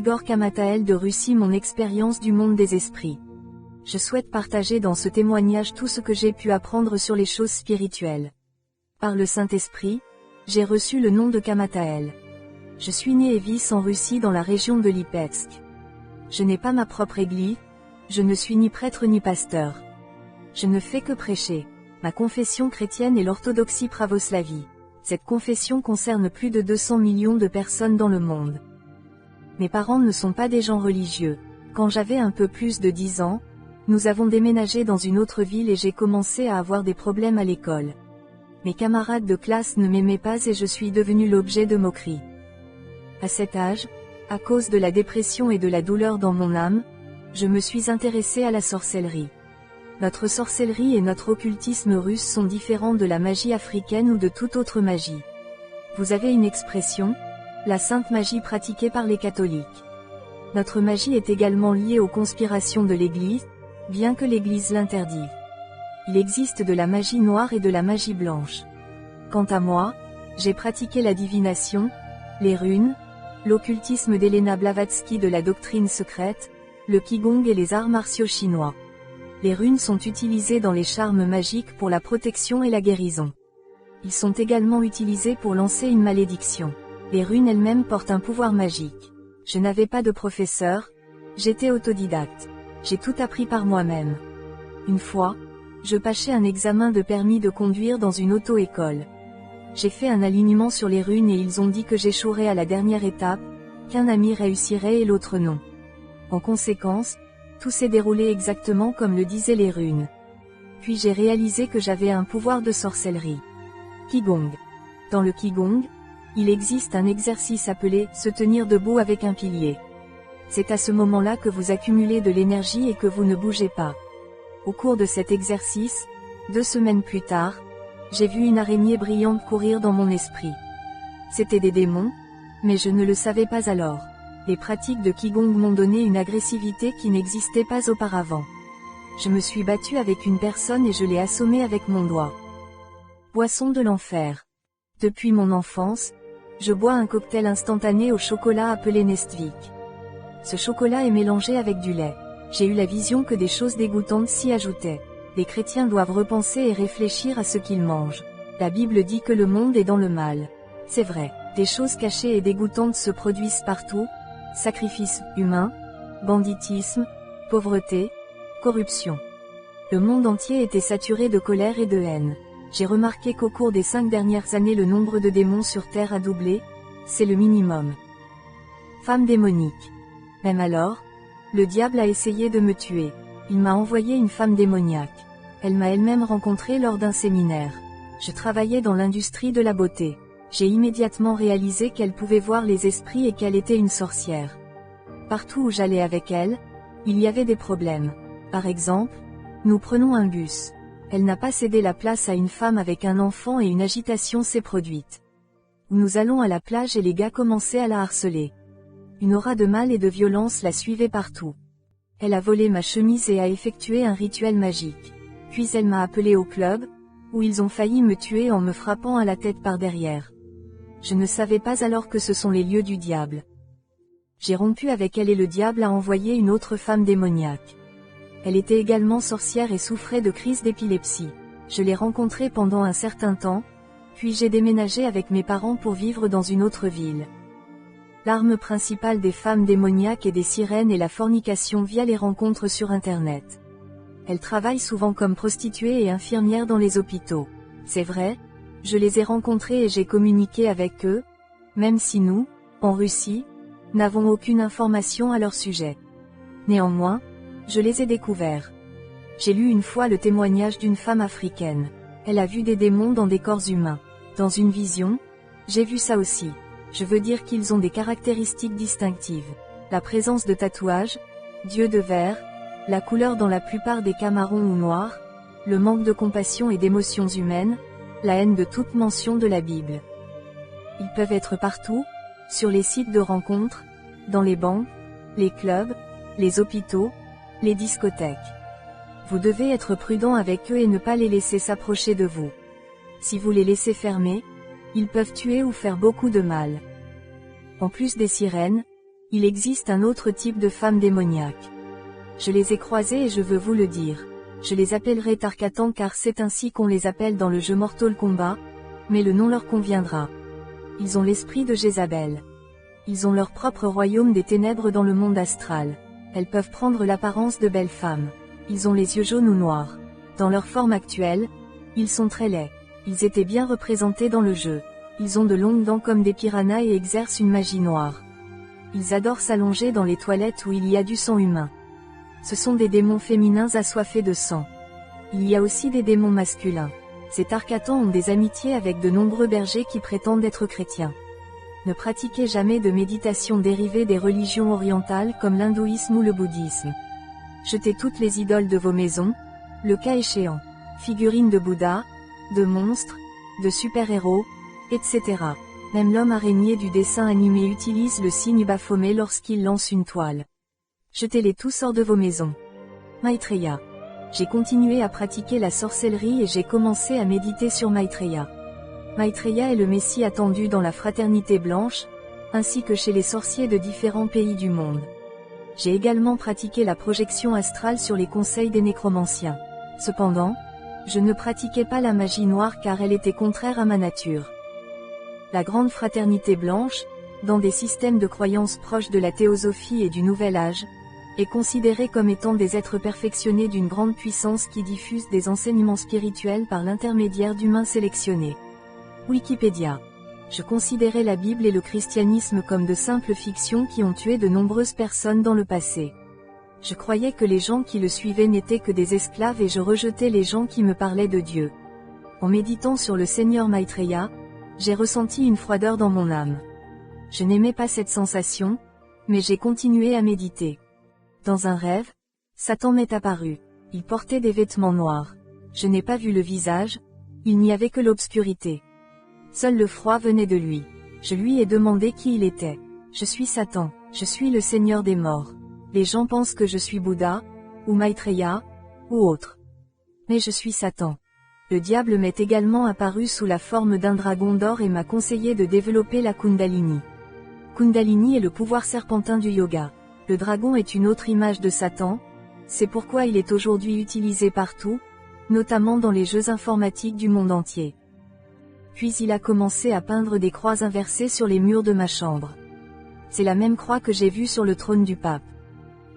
Grégor Kamatael de Russie, mon expérience du monde des esprits. Je souhaite partager dans ce témoignage tout ce que j'ai pu apprendre sur les choses spirituelles. Par le Saint-Esprit, j'ai reçu le nom de Kamatael. Je suis né et vis en Russie dans la région de Lipetsk. Je n'ai pas ma propre église, je ne suis ni prêtre ni pasteur. Je ne fais que prêcher. Ma confession chrétienne est l'orthodoxie pravoslavie. Cette confession concerne plus de 200 millions de personnes dans le monde. Mes parents ne sont pas des gens religieux. Quand j'avais un peu plus de 10 ans, nous avons déménagé dans une autre ville et j'ai commencé à avoir des problèmes à l'école. Mes camarades de classe ne m'aimaient pas et je suis devenu l'objet de moqueries. À cet âge, à cause de la dépression et de la douleur dans mon âme, je me suis intéressé à la sorcellerie. Notre sorcellerie et notre occultisme russe sont différents de la magie africaine ou de toute autre magie. Vous avez une expression, la sainte magie pratiquée par les catholiques. Notre magie est également liée aux conspirations de l'Église, bien que l'Église l'interdise. Il existe de la magie noire et de la magie blanche. Quant à moi, j'ai pratiqué la divination, les runes, l'occultisme d'Elena Blavatsky de la doctrine secrète, le qigong et les arts martiaux chinois. Les runes sont utilisées dans les charmes magiques pour la protection et la guérison. Ils sont également utilisés pour lancer une malédiction. Les runes elles-mêmes portent un pouvoir magique. Je n'avais pas de professeur, j'étais autodidacte. J'ai tout appris par moi-même. Une fois, je passais un examen de permis de conduire dans une auto-école. J'ai fait un alignement sur les runes et ils ont dit que j'échouerais à la dernière étape, qu'un ami réussirait et l'autre non. En conséquence, tout s'est déroulé exactement comme le disaient les runes. Puis j'ai réalisé que j'avais un pouvoir de sorcellerie. Qigong. Dans le Qigong, il existe un exercice appelé « se tenir debout avec un pilier ». C'est à ce moment-là que vous accumulez de l'énergie et que vous ne bougez pas. Au cours de cet exercice, 2 semaines plus tard, j'ai vu une araignée brillante courir dans mon esprit. C'était des démons, mais je ne le savais pas alors. Les pratiques de Qigong m'ont donné une agressivité qui n'existait pas auparavant. Je me suis battu avec une personne et je l'ai assommé avec mon doigt. Boisson de l'enfer. Depuis mon enfance, je bois un cocktail instantané au chocolat appelé Nestvik. Ce chocolat est mélangé avec du lait. J'ai eu la vision que des choses dégoûtantes s'y ajoutaient. Les chrétiens doivent repenser et réfléchir à ce qu'ils mangent. La Bible dit que le monde est dans le mal. C'est vrai, des choses cachées et dégoûtantes se produisent partout, sacrifices humains, banditisme, pauvreté, corruption. Le monde entier était saturé de colère et de haine. J'ai remarqué qu'au cours des 5 dernières années le nombre de démons sur Terre a doublé, c'est le minimum. Femme démonique. Même alors, le diable a essayé de me tuer. Il m'a envoyé une femme démoniaque. Elle m'a elle-même rencontrée lors d'un séminaire. Je travaillais dans l'industrie de la beauté. J'ai immédiatement réalisé qu'elle pouvait voir les esprits et qu'elle était une sorcière. Partout où j'allais avec elle, il y avait des problèmes. Par exemple, nous prenons un bus. Elle n'a pas cédé la place à une femme avec un enfant et une agitation s'est produite. Nous allons à la plage et les gars commençaient à la harceler. Une aura de mal et de violence la suivait partout. Elle a volé ma chemise et a effectué un rituel magique. Puis elle m'a appelé au club, où ils ont failli me tuer en me frappant à la tête par derrière. Je ne savais pas alors que ce sont les lieux du diable. J'ai rompu avec elle et le diable a envoyé une autre femme démoniaque. Elle était également sorcière et souffrait de crises d'épilepsie. Je l'ai rencontrée pendant un certain temps, puis j'ai déménagé avec mes parents pour vivre dans une autre ville. L'arme principale des femmes démoniaques et des sirènes est la fornication via les rencontres sur Internet. Elles travaillent souvent comme prostituées et infirmières dans les hôpitaux. C'est vrai, je les ai rencontrées et j'ai communiqué avec eux, même si nous, en Russie, n'avons aucune information à leur sujet. Néanmoins, je les ai découverts. J'ai lu une fois le témoignage d'une femme africaine. Elle a vu des démons dans des corps humains. Dans une vision, j'ai vu ça aussi. Je veux dire qu'ils ont des caractéristiques distinctives. La présence de tatouages, d'yeux de verre, la couleur dans la plupart des cas marron ou noir, le manque de compassion et d'émotions humaines, la haine de toute mention de la Bible. Ils peuvent être partout, sur les sites de rencontres, dans les banques, les clubs, les hôpitaux, les discothèques. Vous devez être prudent avec eux et ne pas les laisser s'approcher de vous. Si vous les laissez fermer, ils peuvent tuer ou faire beaucoup de mal. En plus des sirènes, Il existe un autre type de femmes démoniaques. Je les ai croisées et je veux vous le dire. Je les appellerai Tarkatan car c'est ainsi qu'on les appelle dans le jeu Mortal Kombat, mais le nom leur conviendra. Ils ont l'esprit de Jézabel. Ils ont leur propre royaume des ténèbres dans le monde astral. Elles peuvent prendre l'apparence de belles femmes. Ils ont les yeux jaunes ou noirs. Dans leur forme actuelle, ils sont très laids. Ils étaient bien représentés dans le jeu. Ils ont de longues dents comme des piranhas et exercent une magie noire. Ils adorent s'allonger dans les toilettes où il y a du sang humain. Ce sont des démons féminins assoiffés de sang. Il y a aussi des démons masculins. Ces Tarkatans ont des amitiés avec de nombreux bergers qui prétendent être chrétiens. Ne pratiquez jamais de méditation dérivée des religions orientales comme l'hindouisme ou le bouddhisme. Jetez toutes les idoles de vos maisons, le cas échéant. Figurines de Bouddha, de monstres, de super-héros, etc. Même l'homme araignée du dessin animé utilise le signe Baphomet lorsqu'il lance une toile. Jetez-les tous hors de vos maisons. Maitreya. J'ai continué à pratiquer la sorcellerie et j'ai commencé à méditer sur Maitreya. Maitreya est le Messie attendu dans la fraternité blanche, ainsi que chez les sorciers de différents pays du monde. J'ai également pratiqué la projection astrale sur les conseils des nécromanciens. Cependant, je ne pratiquais pas la magie noire car elle était contraire à ma nature. La grande fraternité blanche, dans des systèmes de croyances proches de la théosophie et du Nouvel Âge, est considérée comme étant des êtres perfectionnés d'une grande puissance qui diffusent des enseignements spirituels par l'intermédiaire d'humains sélectionnés. Wikipédia. Je considérais la Bible et le christianisme comme de simples fictions qui ont tué de nombreuses personnes dans le passé. Je croyais que les gens qui le suivaient n'étaient que des esclaves et je rejetais les gens qui me parlaient de Dieu. En méditant sur le Seigneur Maitreya, j'ai ressenti une froideur dans mon âme. Je n'aimais pas cette sensation, mais j'ai continué à méditer. Dans un rêve, Satan m'est apparu. Il portait des vêtements noirs. Je n'ai pas vu le visage, il n'y avait que l'obscurité. Seul le froid venait de lui. Je lui ai demandé qui il était. Je suis Satan, je suis le Seigneur des morts. Les gens pensent que je suis Bouddha, ou Maitreya, ou autre. Mais je suis Satan. Le diable m'est également apparu sous la forme d'un dragon d'or et m'a conseillé de développer la Kundalini. Kundalini est le pouvoir serpentin du yoga. Le dragon est une autre image de Satan, c'est pourquoi il est aujourd'hui utilisé partout, notamment dans les jeux informatiques du monde entier. Puis il a commencé à peindre des croix inversées sur les murs de ma chambre. C'est la même croix que j'ai vue sur le trône du pape.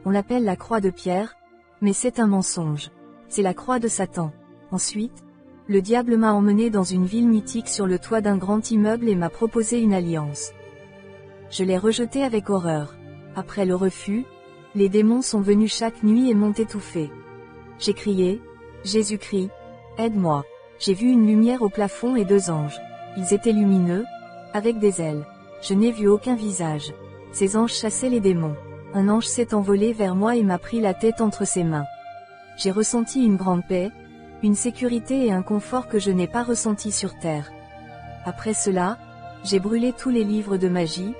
On l'appelle la croix de pierre, mais c'est un mensonge. C'est la croix de Satan. Ensuite, le diable m'a emmené dans une ville mythique sur le toit d'un grand immeuble et m'a proposé une alliance. Je l'ai rejeté avec horreur. Après le refus, les démons sont venus chaque nuit et m'ont étouffé. J'ai crié, « Jésus-Christ, aide-moi !» J'ai vu une lumière au plafond et 2 anges. Ils étaient lumineux, avec des ailes. Je n'ai vu aucun visage. Ces anges chassaient les démons. Un ange s'est envolé vers moi et m'a pris la tête entre ses mains. J'ai ressenti une grande paix, une sécurité et un confort que je n'ai pas ressenti sur terre. Après cela, j'ai brûlé tous les livres de magie,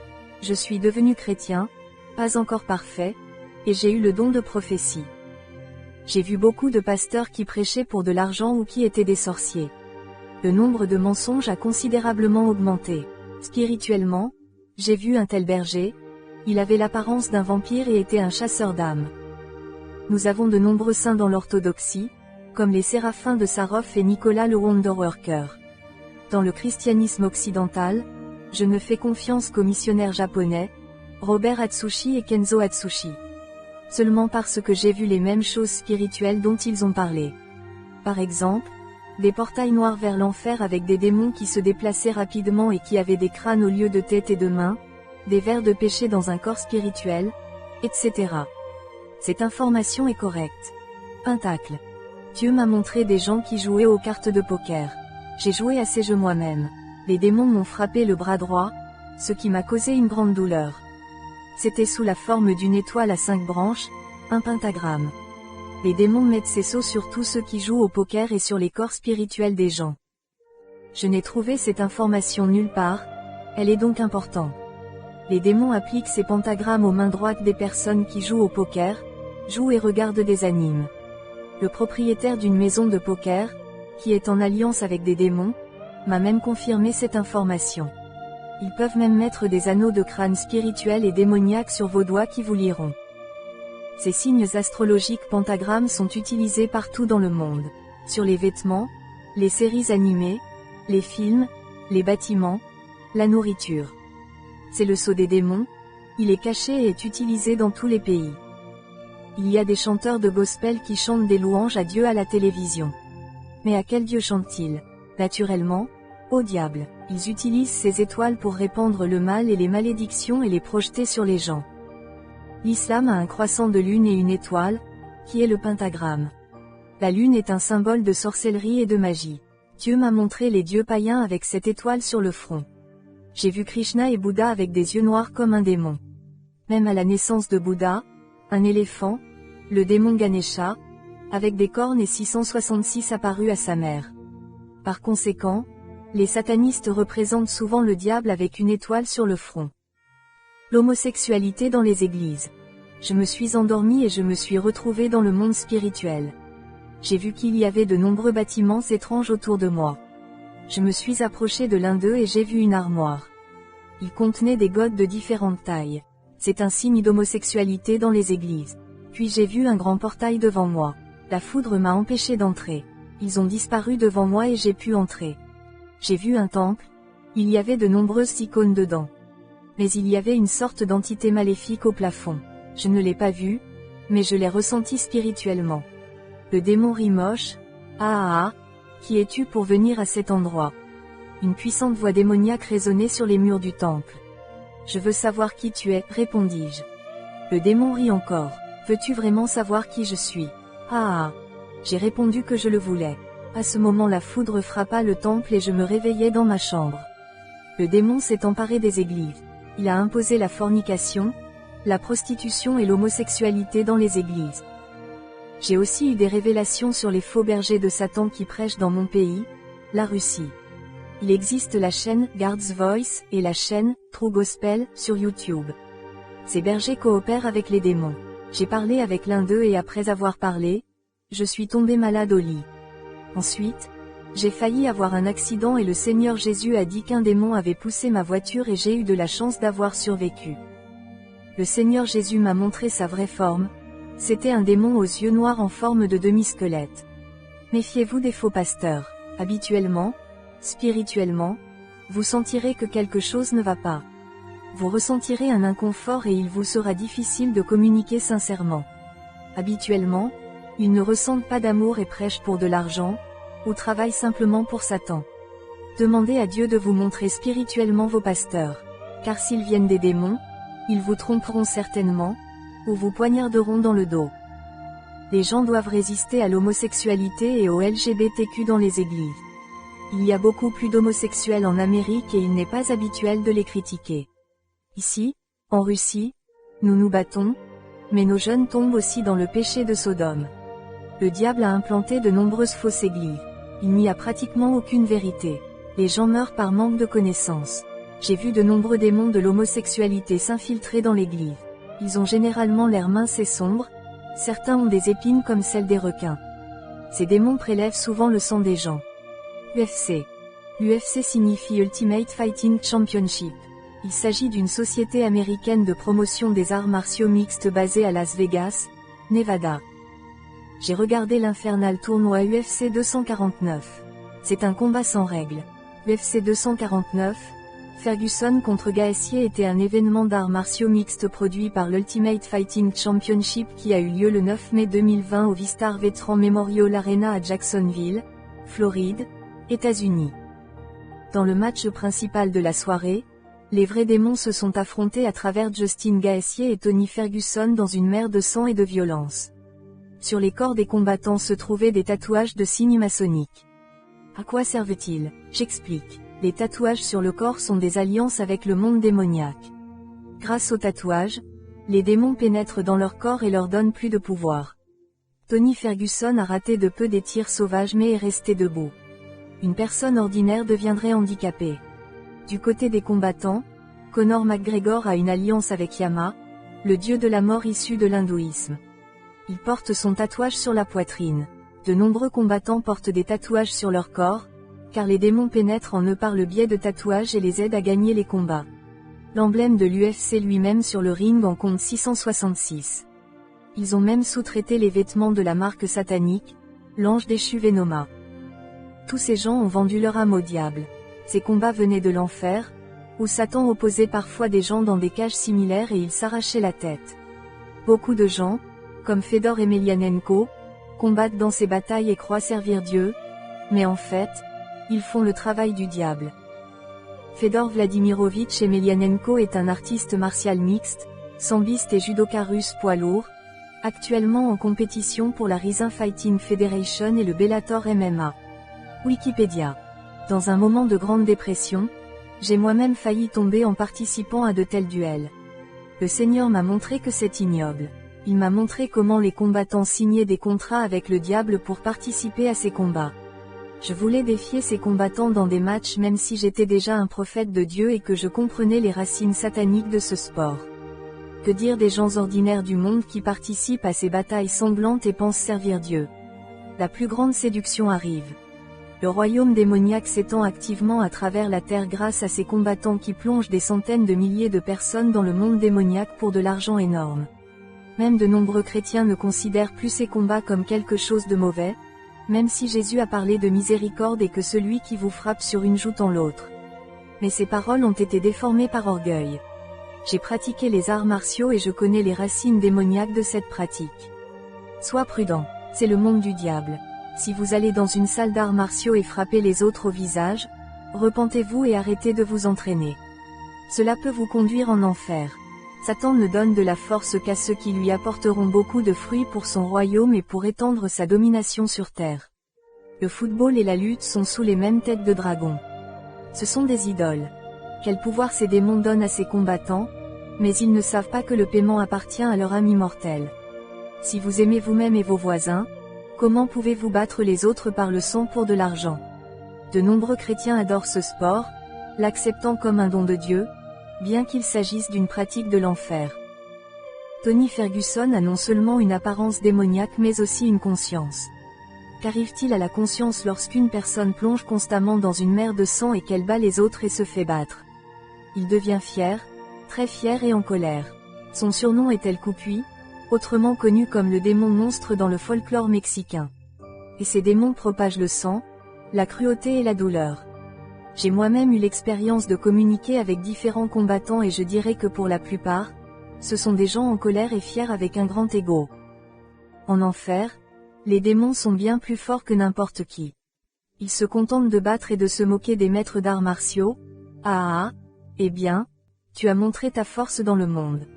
je suis devenu chrétien, pas encore parfait, et j'ai eu le don de prophétie. J'ai vu beaucoup de pasteurs qui prêchaient pour de l'argent ou qui étaient des sorciers. Le nombre de mensonges a considérablement augmenté. Spirituellement, j'ai vu un tel berger, il avait l'apparence d'un vampire et était un chasseur d'âmes. Nous avons de nombreux saints dans l'orthodoxie, comme les séraphins de Sarov et Nicolas le Wonderworker. Dans le christianisme occidental, je ne fais confiance qu'aux missionnaires japonais, Robert Atsushi et Kenzo Atsushi. Seulement parce que j'ai vu les mêmes choses spirituelles dont ils ont parlé. Par exemple, des portails noirs vers l'enfer avec des démons qui se déplaçaient rapidement et qui avaient des crânes au lieu de tête et de mains, des vers de péché dans un corps spirituel, etc. Cette information est correcte. Pentacle. Dieu m'a montré des gens qui jouaient aux cartes de poker. J'ai joué à ces jeux moi-même. Les démons m'ont frappé le bras droit, ce qui m'a causé une grande douleur. C'était sous la forme d'une étoile à 5 branches, un pentagramme. Les démons mettent ces sceaux sur tous ceux qui jouent au poker et sur les corps spirituels des gens. Je n'ai trouvé cette information nulle part, elle est donc importante. Les démons appliquent ces pentagrammes aux mains droites des personnes qui jouent au poker, jouent et regardent des animes. Le propriétaire d'une maison de poker, qui est en alliance avec des démons, m'a même confirmé cette information. Ils peuvent même mettre des anneaux de crâne spirituels et démoniaques sur vos doigts qui vous lieront. Ces signes astrologiques pentagrammes sont utilisés partout dans le monde. Sur les vêtements, les séries animées, les films, les bâtiments, la nourriture. C'est le sceau des démons, il est caché et est utilisé dans tous les pays. Il y a des chanteurs de gospel qui chantent des louanges à Dieu à la télévision. Mais à quel Dieu chantent-ils? Naturellement, au diable. Ils utilisent ces étoiles pour répandre le mal et les malédictions et les projeter sur les gens. L'islam a un croissant de lune et une étoile, qui est le pentagramme. La lune est un symbole de sorcellerie et de magie. Dieu m'a montré les dieux païens avec cette étoile sur le front. J'ai vu Krishna et Bouddha avec des yeux noirs comme un démon. Même à la naissance de Bouddha, un éléphant, le démon Ganesha, avec des cornes et 666 apparus à sa mère. Par conséquent, les satanistes représentent souvent le diable avec une étoile sur le front. L'homosexualité dans les églises. Je me suis endormie et je me suis retrouvée dans le monde spirituel. J'ai vu qu'il y avait de nombreux bâtiments étranges autour de moi. Je me suis approchée de l'un d'eux et j'ai vu une armoire. Il contenait des godes de différentes tailles. C'est un signe d'homosexualité dans les églises. Puis j'ai vu un grand portail devant moi. La foudre m'a empêché d'entrer. Ils ont disparu devant moi et j'ai pu entrer. J'ai vu un temple. Il y avait de nombreuses icônes dedans. Mais il y avait une sorte d'entité maléfique au plafond. Je ne l'ai pas vue, mais je l'ai ressenti spirituellement. Le démon Rimosh, qui es-tu pour venir à cet endroit? Une puissante voix démoniaque résonnait sur les murs du temple. Je veux savoir qui tu es, répondis-je. Le démon rit encore. Veux-tu vraiment savoir qui je suis? J'ai répondu que je le voulais. À ce moment la foudre frappa le temple et je me réveillai dans ma chambre. Le démon s'est emparé des églises. Il a imposé la fornication, la prostitution et l'homosexualité dans les églises. J'ai aussi eu des révélations sur les faux bergers de Satan qui prêchent dans mon pays, la Russie. Il existe la chaîne God's Voice et la chaîne True Gospel sur YouTube. Ces bergers coopèrent avec les démons. J'ai parlé avec l'un d'eux et après avoir parlé, je suis tombé malade au lit. Ensuite, j'ai failli avoir un accident et le Seigneur Jésus a dit qu'un démon avait poussé ma voiture et j'ai eu de la chance d'avoir survécu. Le Seigneur Jésus m'a montré sa vraie forme. C'était un démon aux yeux noirs en forme de demi-squelette. Méfiez-vous des faux pasteurs. Habituellement, spirituellement, vous sentirez que quelque chose ne va pas. Vous ressentirez un inconfort et il vous sera difficile de communiquer sincèrement. Habituellement, ils ne ressentent pas d'amour et prêchent pour de l'argent, ou travaillent simplement pour Satan. Demandez à Dieu de vous montrer spirituellement vos pasteurs. Car s'ils viennent des démons, ils vous tromperont certainement, ou vous poignarderont dans le dos. Les gens doivent résister à l'homosexualité et au LGBTQ dans les églises. Il y a beaucoup plus d'homosexuels en Amérique et il n'est pas habituel de les critiquer. Ici, en Russie, nous nous battons, mais nos jeunes tombent aussi dans le péché de Sodome. Le diable a implanté de nombreuses fausses églises. Il n'y a pratiquement aucune vérité. Les gens meurent par manque de connaissances. J'ai vu de nombreux démons de l'homosexualité s'infiltrer dans l'église. Ils ont généralement l'air minces et sombres, certains ont des épines comme celles des requins. Ces démons prélèvent souvent le sang des gens. UFC. L'UFC signifie Ultimate Fighting Championship. Il s'agit d'une société américaine de promotion des arts martiaux mixtes basée à Las Vegas, Nevada. J'ai regardé l'infernal tournoi UFC 249. C'est un combat sans règles. UFC 249, Ferguson contre Gaessier était un événement d'arts martiaux mixtes produit par l'Ultimate Fighting Championship qui a eu lieu le 9 mai 2020 au Vistar Veteran Memorial Arena à Jacksonville, Floride, États-Unis. Dans le match principal de la soirée, les vrais démons se sont affrontés à travers Justin Gaethje et Tony Ferguson dans une mer de sang et de violence. Sur les corps des combattants se trouvaient des tatouages de signes maçonniques. À quoi servent-ils? J'explique. Les tatouages sur le corps sont des alliances avec le monde démoniaque. Grâce aux tatouages, les démons pénètrent dans leur corps et leur donnent plus de pouvoir. Tony Ferguson a raté de peu des tirs sauvages mais est resté debout. Une personne ordinaire deviendrait handicapée. Du côté des combattants, Conor McGregor a une alliance avec Yama, le dieu de la mort issu de l'hindouisme. Il porte son tatouage sur la poitrine. De nombreux combattants portent des tatouages sur leur corps, car les démons pénètrent en eux par le biais de tatouages et les aident à gagner les combats. L'emblème de l'UFC lui-même sur le ring en compte 666. Ils ont même sous-traité les vêtements de la marque satanique, l'ange déchu Venoma. Tous ces gens ont vendu leur âme au diable. Ces combats venaient de l'enfer, où Satan opposait parfois des gens dans des cages similaires et ils s'arrachaient la tête. Beaucoup de gens, comme Fedor Emelianenko, combattent dans ces batailles et croient servir Dieu, mais en fait, ils font le travail du diable. Fedor Vladimirovitch Emelianenko est un artiste martial mixte, sambiste et judoka russe poids lourd, actuellement en compétition pour la Rising Fighting Federation et le Bellator MMA. Wikipédia. Dans un moment de grande dépression, j'ai moi-même failli tomber en participant à de tels duels. Le Seigneur m'a montré que c'est ignoble. Il m'a montré comment les combattants signaient des contrats avec le diable pour participer à ces combats. Je voulais défier ces combattants dans des matchs même si j'étais déjà un prophète de Dieu et que je comprenais les racines sataniques de ce sport. Que dire des gens ordinaires du monde qui participent à ces batailles sanglantes et pensent servir Dieu? La plus grande séduction arrive. Le royaume démoniaque s'étend activement à travers la terre grâce à ces combattants qui plongent des centaines de milliers de personnes dans le monde démoniaque pour de l'argent énorme. Même de nombreux chrétiens ne considèrent plus ces combats comme quelque chose de mauvais, même si Jésus a parlé de miséricorde et que celui qui vous frappe sur une joue tend l'autre. Mais ces paroles ont été déformées par orgueil. J'ai pratiqué les arts martiaux et je connais les racines démoniaques de cette pratique. Sois prudent, c'est le monde du diable. Si vous allez dans une salle d'arts martiaux et frappez les autres au visage, repentez-vous et arrêtez de vous entraîner. Cela peut vous conduire en enfer. Satan ne donne de la force qu'à ceux qui lui apporteront beaucoup de fruits pour son royaume et pour étendre sa domination sur terre. Le football et la lutte sont sous les mêmes têtes de dragon. Ce sont des idoles. Quel pouvoir ces démons donnent à ces combattants, mais ils ne savent pas que le paiement appartient à leur âme immortelle. Si vous aimez vous-même et vos voisins, comment pouvez-vous battre les autres par le sang pour de l'argent? De nombreux chrétiens adorent ce sport, l'acceptant comme un don de Dieu, bien qu'il s'agisse d'une pratique de l'enfer. Tony Ferguson a non seulement une apparence démoniaque mais aussi une conscience. Qu'arrive-t-il à la conscience lorsqu'une personne plonge constamment dans une mer de sang et qu'elle bat les autres et se fait battre? Il devient fier, très fier et en colère. Son surnom est El Cucuy, autrement connu comme le démon monstre dans le folklore mexicain. Et ces démons propagent le sang, la cruauté et la douleur. J'ai moi-même eu l'expérience de communiquer avec différents combattants et je dirais que pour la plupart, ce sont des gens en colère et fiers avec un grand ego. En enfer, les démons sont bien plus forts que n'importe qui. Ils se contentent de battre et de se moquer des maîtres d'arts martiaux. Eh bien, tu as montré ta force dans le monde.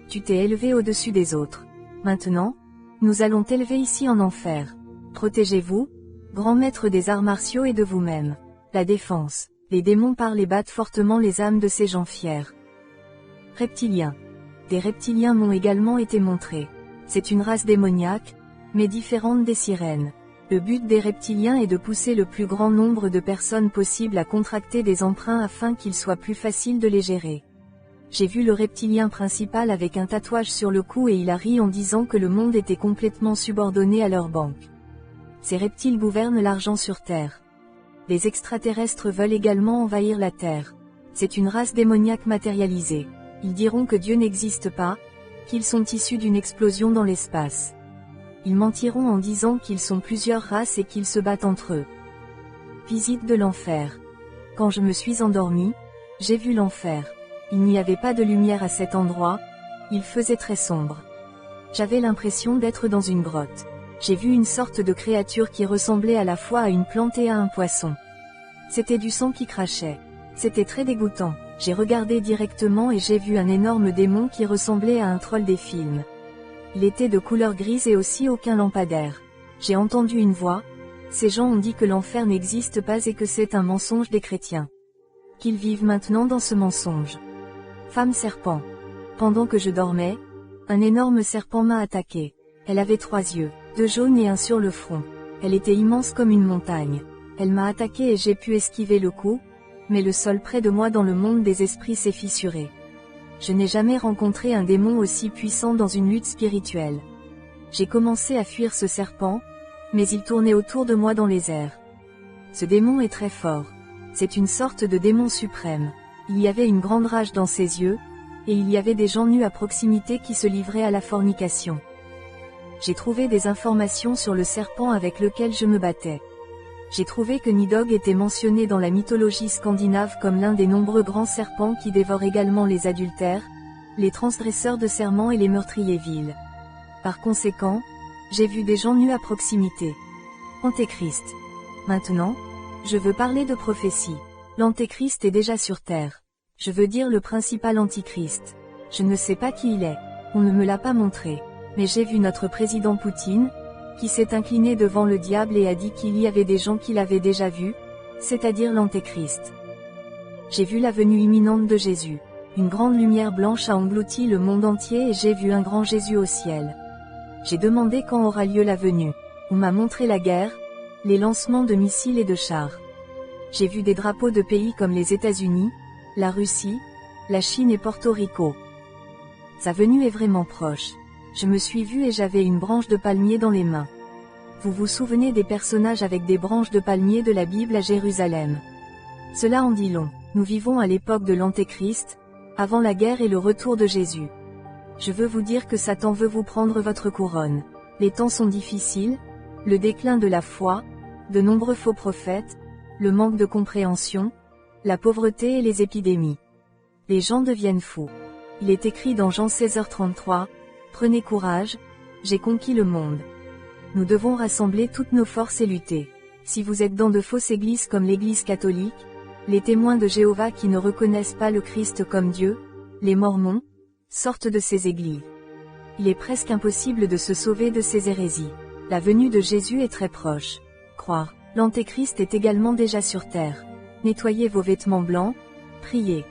Tu t'es élevé au-dessus des autres. Maintenant, nous allons t'élever ici en enfer. Protégez-vous, grand maître des arts martiaux et de vous-même. La défense. Les démons parlent et battent fortement les âmes de ces gens fiers. Reptiliens. Des reptiliens m'ont également été montrés. C'est une race démoniaque, mais différente des sirènes. Le but des reptiliens est de pousser le plus grand nombre de personnes possible à contracter des emprunts afin qu'il soit plus facile de les gérer. J'ai vu le reptilien principal avec un tatouage sur le cou et il a ri en disant que le monde était complètement subordonné à leur banque. Ces reptiles gouvernent l'argent sur Terre. Les extraterrestres veulent également envahir la Terre. C'est une race démoniaque matérialisée. Ils diront que Dieu n'existe pas, qu'ils sont issus d'une explosion dans l'espace. Ils mentiront en disant qu'ils sont plusieurs races et qu'ils se battent entre eux. Visite de l'enfer. Quand je me suis endormi, j'ai vu l'enfer. Il n'y avait pas de lumière à cet endroit, il faisait très sombre. J'avais l'impression d'être dans une grotte. J'ai vu une sorte de créature qui ressemblait à la fois à une plante et à un poisson. C'était du sang qui crachait. C'était très dégoûtant. J'ai regardé directement et j'ai vu un énorme démon qui ressemblait à un troll des films. Il était de couleur grise et aussi aucun lampadaire. J'ai entendu une voix. Ces gens ont dit que l'enfer n'existe pas et que c'est un mensonge des chrétiens. Qu'ils vivent maintenant dans ce mensonge. Femme serpent. Pendant que je dormais, un énorme serpent m'a attaqué. Elle avait 3 yeux, 2 jaunes et un sur le front. Elle était immense comme une montagne. Elle m'a attaqué et j'ai pu esquiver le coup, mais le sol près de moi dans le monde des esprits s'est fissuré. Je n'ai jamais rencontré un démon aussi puissant dans une lutte spirituelle. J'ai commencé à fuir ce serpent, mais il tournait autour de moi dans les airs. Ce démon est très fort. C'est une sorte de démon suprême. Il y avait une grande rage dans ses yeux, et il y avait des gens nus à proximité qui se livraient à la fornication. J'ai trouvé des informations sur le serpent avec lequel je me battais. J'ai trouvé que Nidhogg était mentionné dans la mythologie scandinave comme l'un des nombreux grands serpents qui dévorent également les adultères, les transgresseurs de serments et les meurtriers vils. Par conséquent, j'ai vu des gens nus à proximité. Antéchrist. Maintenant, je veux parler de prophétie. L'Antéchrist est déjà sur terre. Je veux dire le principal Antichrist. Je ne sais pas qui il est. On ne me l'a pas montré. Mais j'ai vu notre président Poutine, qui s'est incliné devant le diable et a dit qu'il y avait des gens qui l'avaient déjà vu, c'est-à-dire l'Antéchrist. J'ai vu la venue imminente de Jésus. Une grande lumière blanche a englouti le monde entier et j'ai vu un grand Jésus au ciel. J'ai demandé quand aura lieu la venue. On m'a montré la guerre, les lancements de missiles et de chars. J'ai vu des drapeaux de pays comme les États-Unis, la Russie, la Chine et Porto Rico. Sa venue est vraiment proche. Je me suis vu et j'avais une branche de palmier dans les mains. Vous vous souvenez des personnages avec des branches de palmier de la Bible à Jérusalem? Cela en dit long. Nous vivons à l'époque de l'Antéchrist, avant la guerre et le retour de Jésus. Je veux vous dire que Satan veut vous prendre votre couronne. Les temps sont difficiles, le déclin de la foi, de nombreux faux prophètes, le manque de compréhension, la pauvreté et les épidémies. Les gens deviennent fous. Il est écrit dans Jean 16h33, « Prenez courage, j'ai conquis le monde ». Nous devons rassembler toutes nos forces et lutter. Si vous êtes dans de fausses églises comme l'Église catholique, les témoins de Jéhovah qui ne reconnaissent pas le Christ comme Dieu, les Mormons, sortent de ces églises. Il est presque impossible de se sauver de ces hérésies. La venue de Jésus est très proche. Croire, l'Antéchrist est également déjà sur terre. Nettoyez vos vêtements blancs, priez.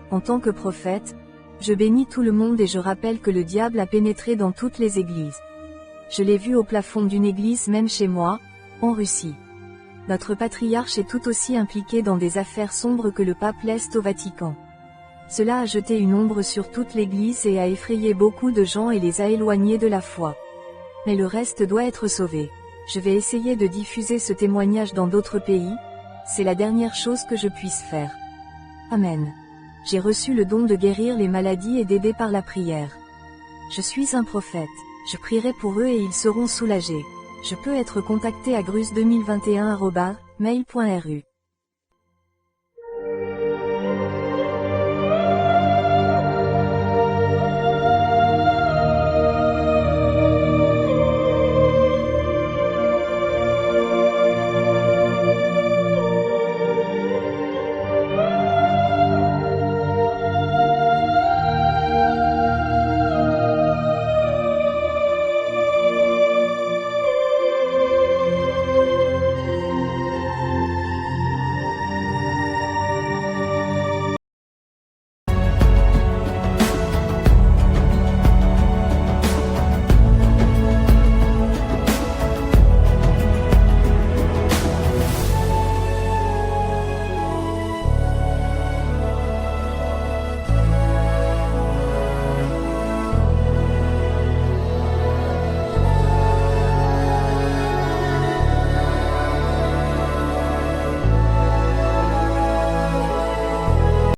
En tant que prophète, je bénis tout le monde et je rappelle que le diable a pénétré dans toutes les églises. Je l'ai vu au plafond d'une église même chez moi, en Russie. Notre patriarche est tout aussi impliqué dans des affaires sombres que le pape l'est au Vatican. Cela a jeté une ombre sur toute l'église et a effrayé beaucoup de gens et les a éloignés de la foi. Mais le reste doit être sauvé. Je vais essayer de diffuser ce témoignage dans d'autres pays, c'est la dernière chose que je puisse faire. Amen. J'ai reçu le don de guérir les maladies et d'aider par la prière. Je suis un prophète. Je prierai pour eux et ils seront soulagés. Je peux être contacté à grus2021@mail.ru.